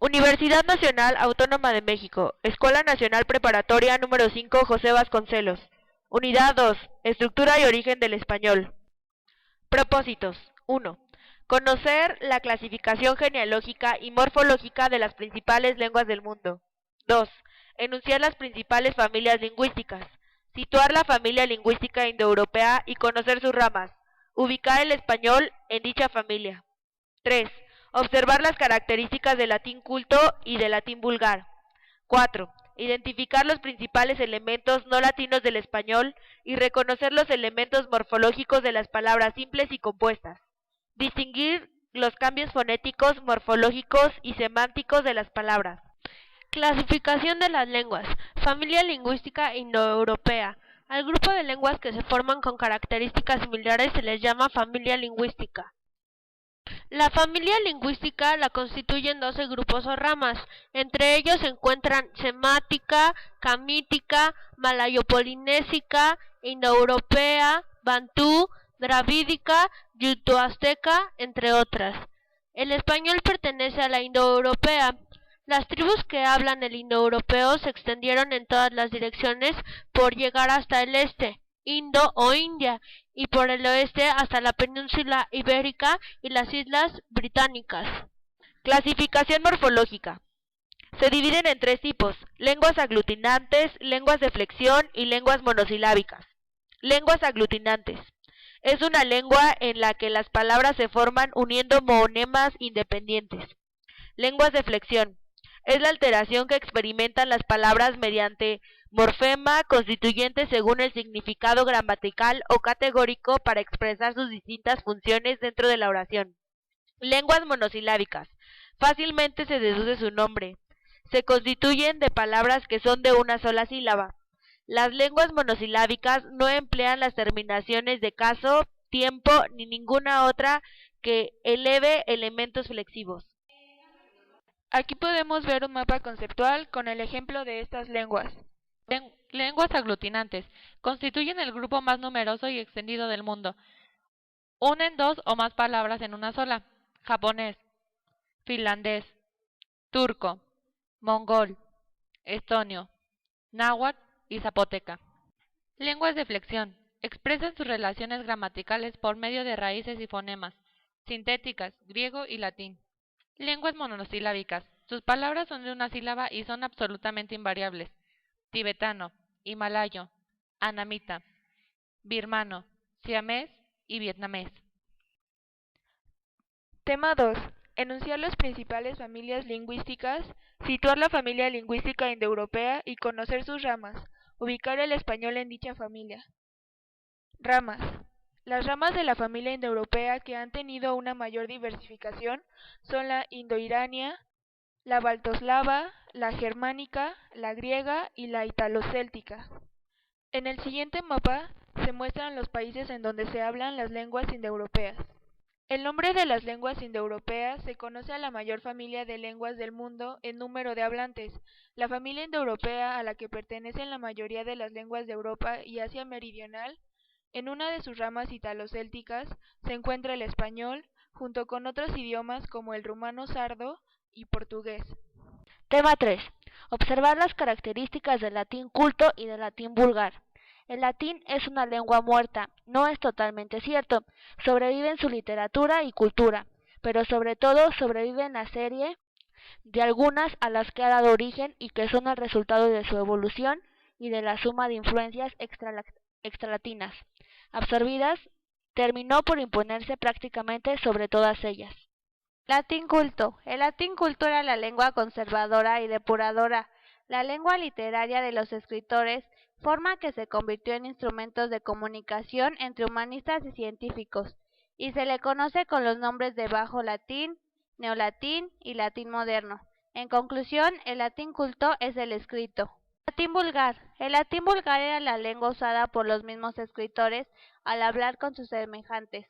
Universidad Nacional Autónoma de México, Escuela Nacional Preparatoria número 5 José Vasconcelos. Unidad 2. Estructura y origen del español. Propósitos. 1. Conocer la clasificación genealógica y morfológica de las principales lenguas del mundo. 2. Enunciar las principales familias lingüísticas. Situar la familia lingüística indoeuropea y conocer sus ramas. Ubicar el español en dicha familia. 3. Observar las características del latín culto y del latín vulgar. 4. Identificar los principales elementos no latinos del español y reconocer los elementos morfológicos de las palabras simples y compuestas. Distinguir los cambios fonéticos, morfológicos y semánticos de las palabras. Clasificación de las lenguas. Familia lingüística indoeuropea. Al grupo de lenguas que se forman con características similares se les llama familia lingüística. La familia lingüística la constituyen 12 grupos o ramas. Entre ellos se encuentran semática, camítica, malayo-polinésica, indoeuropea, bantú, dravídica, yuto-azteca, entre otras. El español pertenece a la indoeuropea. Las tribus que hablan el indoeuropeo se extendieron en todas las direcciones por llegar hasta el este, Indo o India, y por el oeste hasta la península ibérica y las islas británicas. Clasificación morfológica. Se dividen en 3 tipos: lenguas aglutinantes, lenguas de flexión y lenguas monosilábicas. Lenguas aglutinantes. Es una lengua en la que las palabras se forman uniendo monemas independientes. Lenguas de flexión. Es la alteración que experimentan las palabras mediante morfema constituyente según el significado gramatical o categórico para expresar sus distintas funciones dentro de la oración. Lenguas monosilábicas. Fácilmente se deduce su nombre. Se constituyen de palabras que son de una sola sílaba. Las lenguas monosilábicas no emplean las terminaciones de caso, tiempo ni ninguna otra que eleve elementos flexivos. Aquí podemos ver un mapa conceptual con el ejemplo de estas lenguas. Lenguas aglutinantes. Constituyen el grupo más numeroso y extendido del mundo. Unen 2 o más palabras en una sola. Japonés, finlandés, turco, mongol, estonio, náhuatl y zapoteca. Lenguas de flexión. Expresan sus relaciones gramaticales por medio de raíces y fonemas, sintéticas, griego y latín. Lenguas monosilábicas. Sus palabras son de una sílaba y son absolutamente invariables. Tibetano, himalayo, anamita, birmano, siamés y vietnamés. Tema 2. Enunciar las principales familias lingüísticas, situar la familia lingüística indoeuropea y conocer sus ramas, ubicar el español en dicha familia. Ramas. Las ramas de la familia indoeuropea que han tenido una mayor diversificación son la indoirania, la baltoslava, la germánica, la griega y la italocéltica. En el siguiente mapa se muestran los países en donde se hablan las lenguas indoeuropeas. El nombre de las lenguas indoeuropeas se conoce a la mayor familia de lenguas del mundo en número de hablantes. La familia indoeuropea a la que pertenecen la mayoría de las lenguas de Europa y Asia Meridional. En una de sus ramas italocélticas se encuentra el español, junto con otros idiomas como el rumano sardo y portugués. Tema 3. Observar las características del latín culto y del latín vulgar. El latín es una lengua muerta, no es totalmente cierto. Sobrevive en su literatura y cultura, pero sobre todo sobrevive en la serie de algunas a las que ha dado origen y que son el resultado de su evolución y de la suma de influencias extralatinas absorbidas, terminó por imponerse prácticamente sobre todas ellas. Latín culto. El latín culto era la lengua conservadora y depuradora, la lengua literaria de los escritores, forma que se convirtió en instrumentos de comunicación entre humanistas y científicos, y se le conoce con los nombres de Bajo Latín, Neolatín y Latín moderno. En conclusión, el latín culto es el escrito. Latín vulgar. El latín vulgar era la lengua usada por los mismos escritores al hablar con sus semejantes,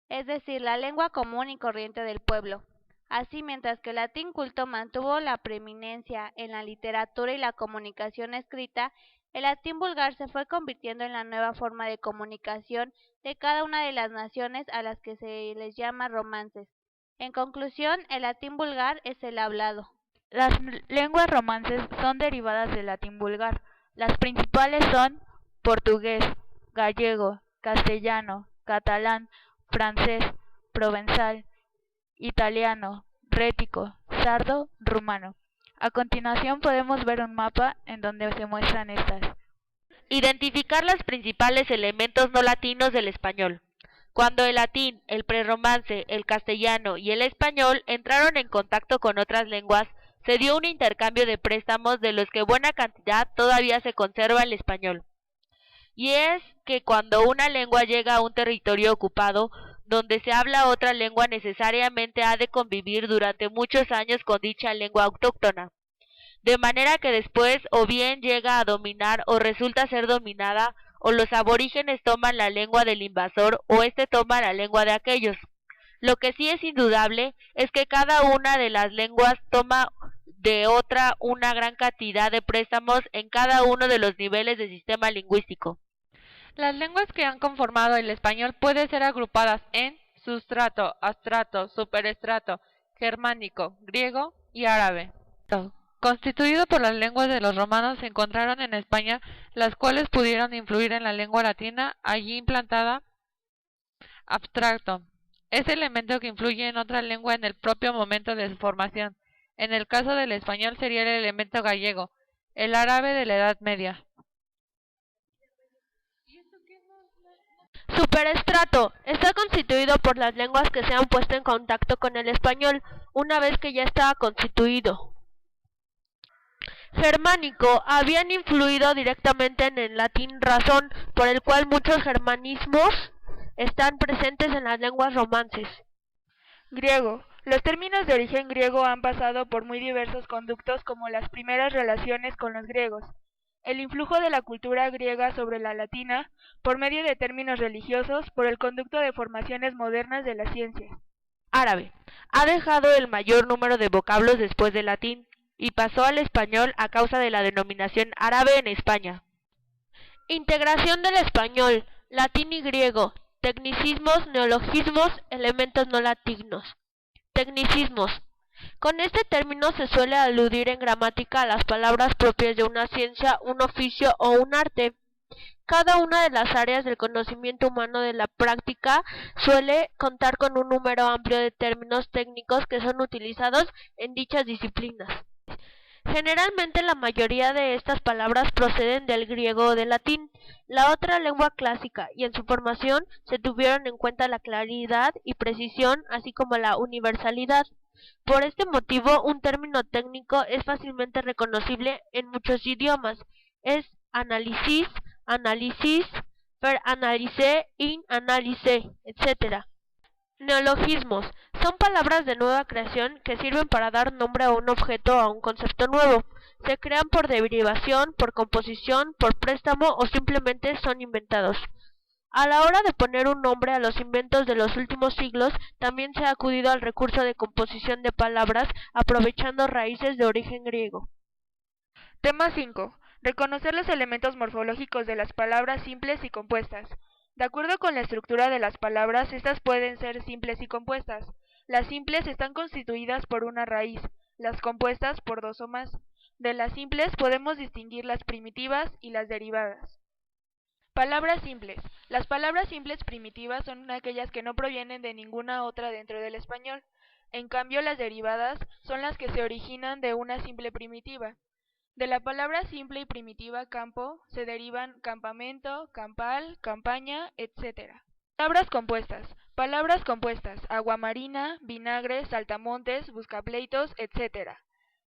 es decir, la lengua común y corriente del pueblo. Así, mientras que el latín culto mantuvo la preeminencia en la literatura y la comunicación escrita, el latín vulgar se fue convirtiendo en la nueva forma de comunicación de cada una de las naciones a las que se les llama romances. En conclusión, el latín vulgar es el hablado. Las lenguas romances son derivadas del latín vulgar. Las principales son portugués, gallego, castellano, catalán, francés, provenzal, italiano, rético, sardo, rumano. A continuación podemos ver un mapa en donde se muestran estas. Identificar los principales elementos no latinos del español. Cuando el latín, el prerromance, el castellano y el español entraron en contacto con otras lenguas, se dio un intercambio de préstamos de los que buena cantidad todavía se conserva el español. Y es que cuando una lengua llega a un territorio ocupado, donde se habla otra lengua necesariamente ha de convivir durante muchos años con dicha lengua autóctona, de manera que después o bien llega a dominar o resulta ser dominada, o los aborígenes toman la lengua del invasor o éste toma la lengua de aquellos. Lo que sí es indudable es que cada una de las lenguas toma de otra una gran cantidad de préstamos en cada uno de los niveles del sistema lingüístico. Las lenguas que han conformado el español pueden ser agrupadas en sustrato, astrato, superestrato, germánico, griego y árabe. Constituido por las lenguas de los romanos, se encontraron en España, las cuales pudieron influir en la lengua latina allí implantada. Abstracto. Es elemento que influye en otra lengua en el propio momento de su formación. En el caso del español sería el elemento gallego, el árabe de la Edad Media. Superestrato. Está constituido por las lenguas que se han puesto en contacto con el español una vez que ya estaba constituido. Germánico. Habían influido directamente en el latín, razón por el cual muchos germanismos están presentes en las lenguas romances. Griego. Los términos de origen griego han pasado por muy diversos conductos como las primeras relaciones con los griegos, el influjo de la cultura griega sobre la latina, por medio de términos religiosos, por el conducto de formaciones modernas de la ciencia. Árabe. Ha dejado el mayor número de vocablos después del latín y pasó al español a causa de la denominación árabe en España. Integración del español, latín y griego, tecnicismos, neologismos, elementos no latinos. Tecnicismos. Con este término se suele aludir en gramática a las palabras propias de una ciencia, un oficio o un arte. Cada una de las áreas del conocimiento humano de la práctica suele contar con un número amplio de términos técnicos que son utilizados en dichas disciplinas. Generalmente la mayoría de estas palabras proceden del griego o del latín, la otra lengua clásica, y en su formación se tuvieron en cuenta la claridad y precisión, así como la universalidad. Por este motivo, un término técnico es fácilmente reconocible en muchos idiomas. Es análisis, análisis, per analyse, in analyse, etc. Neologismos. Son palabras de nueva creación que sirven para dar nombre a un objeto o a un concepto nuevo. Se crean por derivación, por composición, por préstamo o simplemente son inventados. A la hora de poner un nombre a los inventos de los últimos siglos, también se ha acudido al recurso de composición de palabras aprovechando raíces de origen griego. Tema 5. Reconocer los elementos morfológicos de las palabras simples y compuestas. De acuerdo con la estructura de las palabras, estas pueden ser simples y compuestas. Las simples están constituidas por una raíz, las compuestas por dos o más. De las simples podemos distinguir las primitivas y las derivadas. Palabras simples. Las palabras simples primitivas son aquellas que no provienen de ninguna otra dentro del español. En cambio, las derivadas son las que se originan de una simple primitiva. De la palabra simple y primitiva campo se derivan campamento, campal, campaña, etc. Palabras compuestas. Palabras compuestas: agua marina, vinagre, saltamontes, buscapleitos, etc.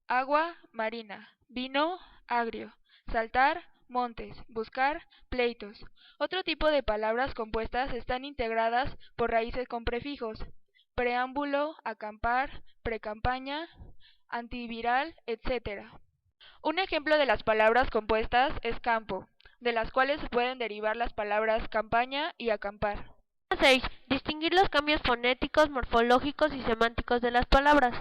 Agua, marina. Vino, agrio. Saltar, montes. Buscar, pleitos. Otro tipo de palabras compuestas están integradas por raíces con prefijos: preámbulo, acampar, precampaña, antiviral, etc. Un ejemplo de las palabras compuestas es campo, de las cuales se pueden derivar las palabras campaña y acampar. 6. Distinguir los cambios fonéticos, morfológicos y semánticos de las palabras.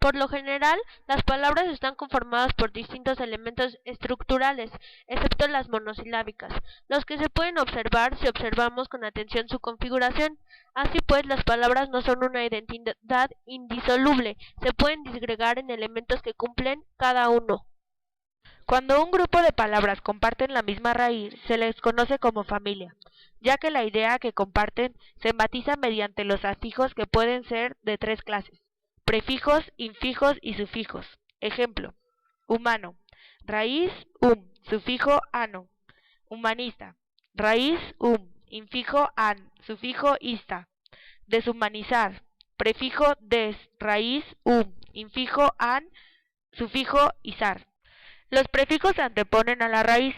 Por lo general, las palabras están conformadas por distintos elementos estructurales, excepto las monosilábicas, los que se pueden observar si observamos con atención su configuración. Así pues, las palabras no son una identidad indisoluble, se pueden disgregar en elementos que cumplen cada uno. Cuando un grupo de palabras comparten la misma raíz, se les conoce como familia, ya que la idea que comparten se matiza mediante los afijos que pueden ser de tres clases: prefijos, infijos y sufijos. Ejemplo: humano, raíz sufijo ano. Humanista, raíz infijo an, sufijo ista. Deshumanizar, prefijo des, raíz infijo an, sufijo izar. Los prefijos se anteponen a la raíz.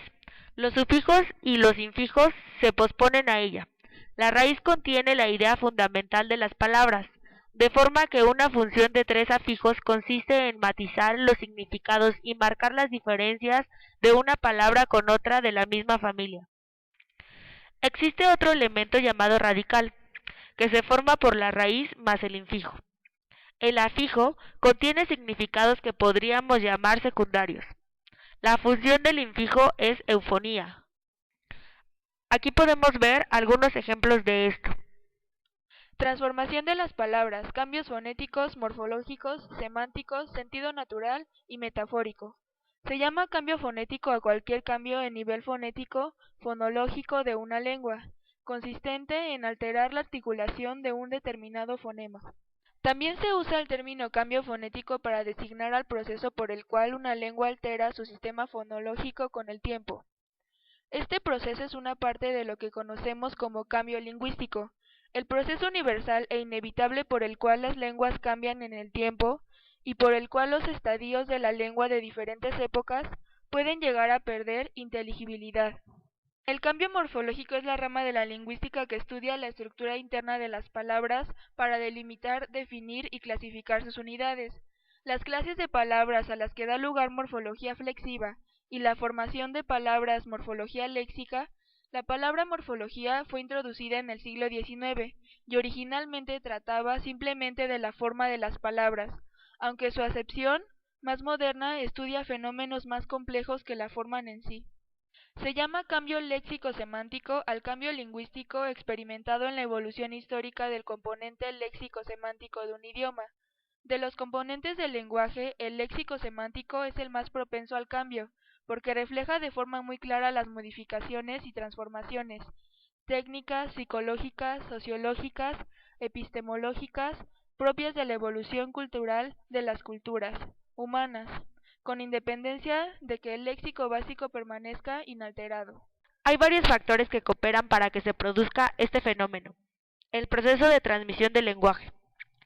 Los sufijos y los infijos se posponen a ella. La raíz contiene la idea fundamental de las palabras, de forma que una función de tres afijos consiste en matizar los significados y marcar las diferencias de una palabra con otra de la misma familia. Existe otro elemento llamado radical, que se forma por la raíz más el infijo. El afijo contiene significados que podríamos llamar secundarios. La función del infijo es eufonía. Aquí podemos ver algunos ejemplos de esto. Transformación de las palabras, cambios fonéticos, morfológicos, semánticos, sentido natural y metafórico. Se llama cambio fonético a cualquier cambio en nivel fonético, fonológico de una lengua, consistente en alterar la articulación de un determinado fonema. También se usa el término cambio fonético para designar al proceso por el cual una lengua altera su sistema fonológico con el tiempo. Este proceso es una parte de lo que conocemos como cambio lingüístico, el proceso universal e inevitable por el cual las lenguas cambian en el tiempo y por el cual los estadios de la lengua de diferentes épocas pueden llegar a perder inteligibilidad. El cambio morfológico es la rama de la lingüística que estudia la estructura interna de las palabras para delimitar, definir y clasificar sus unidades. Las clases de palabras a las que da lugar morfología flexiva y la formación de palabras morfología léxica. La palabra morfología fue introducida en el siglo XIX y originalmente trataba simplemente de la forma de las palabras, aunque su acepción más moderna estudia fenómenos más complejos que la forman en sí. Se llama cambio léxico-semántico al cambio lingüístico experimentado en la evolución histórica del componente léxico-semántico de un idioma. De los componentes del lenguaje, el léxico-semántico es el más propenso al cambio, porque refleja de forma muy clara las modificaciones y transformaciones técnicas, psicológicas, sociológicas, epistemológicas, propias de la evolución cultural de las culturas humanas, con independencia de que el léxico básico permanezca inalterado. Hay varios factores que cooperan para que se produzca este fenómeno. El proceso de transmisión del lenguaje,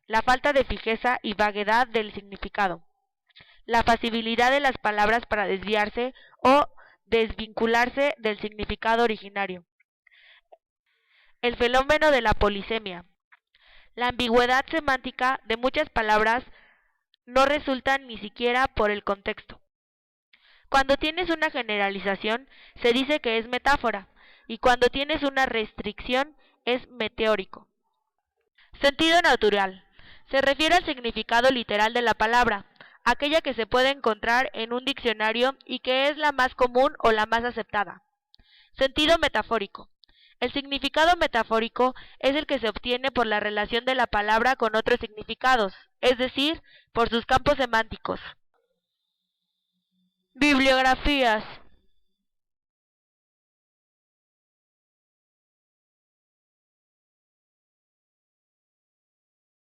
la falta de fijeza y vaguedad del significado, la facilidad de las palabras para desviarse o desvincularse del significado originario, el fenómeno de la polisemia, la ambigüedad semántica de muchas palabras no resultan ni siquiera por el contexto. Cuando tienes una generalización, se dice que es metáfora, y cuando tienes una restricción, es meteórico. Sentido natural. Se refiere al significado literal de la palabra, aquella que se puede encontrar en un diccionario y que es la más común o la más aceptada. Sentido metafórico. El significado metafórico es el que se obtiene por la relación de la palabra con otros significados, es decir, por sus campos semánticos. Bibliografías.